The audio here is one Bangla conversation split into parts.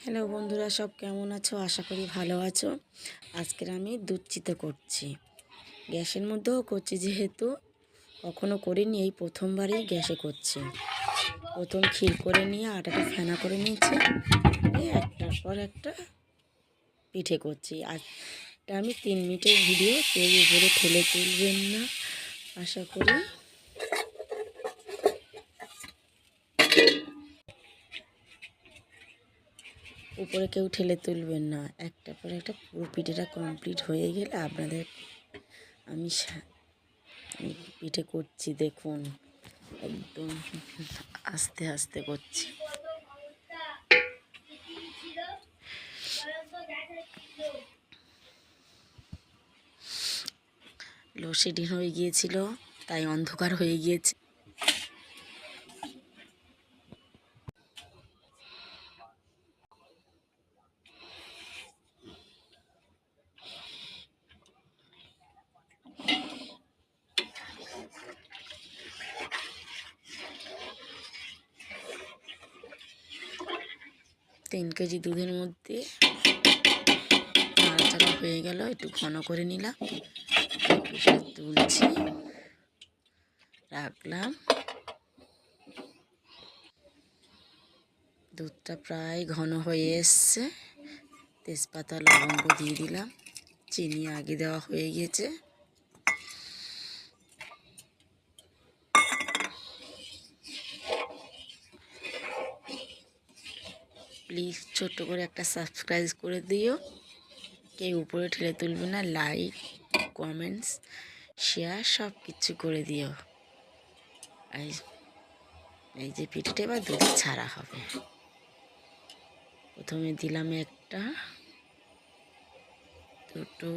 হ্যালো বন্ধুরা, সব কেমন আছো? আশা করি ভালো আছো। আজকের আমি দুধ চিতই করছি, গ্যাসের মধ্যেও করছি, যেহেতু কখনো করিনি, এই প্রথমবারই গ্যাসে করছি। প্রথম ক্ষীর করে নিয়ে আটাটা ফেনা করে নিয়েছি, একটার পর একটা পিঠে করছি। আজটা আমি 3 মিনিটের ভিডিও, কেউ উপরে ঠেলে তুলবেন না আশা করি। উপরে কেউ ঠেলে তুলবেন না। একটার পর একটা পুরো পিঠেটা কমপ্লিট হয়ে গেলে আপনাদের আমি পিঠে করছি, দেখুন একদম আস্তে আস্তে করছি। লোডশেডিং হয়ে গিয়েছিল, তাই অন্ধকার হয়ে গিয়েছে। তিন কেজি দুধের মধ্যে নাড়াচাড়া হয়ে গেল, একটু ঘন করে নিলাম, তুলছি, রাখলাম। দুধটা প্রায় ঘন হয়ে এসছে। তেজপাতা লবঙ্গ দিয়ে দিলাম, চিনি আগে দেওয়া হয়ে গেছে। প্লিজ ছোট্ট করে একটা সাবস্ক্রাইব করে দিও, কেউ উপরে ঠেলে তুলবে না। লাইক, কমেন্টস, শেয়ার সব কিছু করে দিও। এই যে পিঠেটা এবার দুধে ছাড়া হবে। প্রথমে দিলাম একটা, দুটো,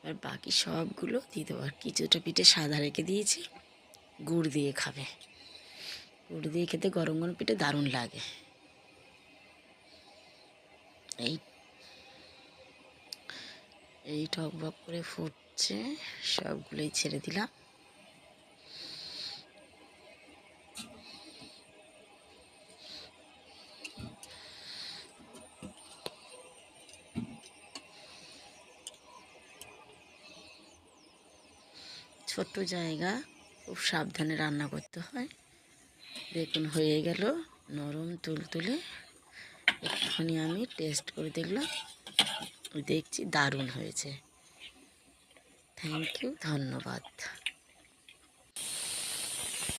আর বাকি সবগুলো দিয়ে দেবো। আর কিছুটা পিঠে সাদা রেখে দিয়েছি, গুড় দিয়ে খাবে। গুড় দিয়ে খেতে গরম গরম পিঠে দারুণ লাগে। এই টকবক করে ফুটছে, সবগুলোই ছেড়ে দিলাম। ছোট্ট জায়গা, খুব সাবধানে রান্না করতে হয়। দেখুন হয়ে গেল, নরম তুলতুলে। একটুখানি আমি টেস্ট করে দেখলাম, দেখছি দারুণ হয়েছে। থ্যাংক ইউ, ধন্যবাদ।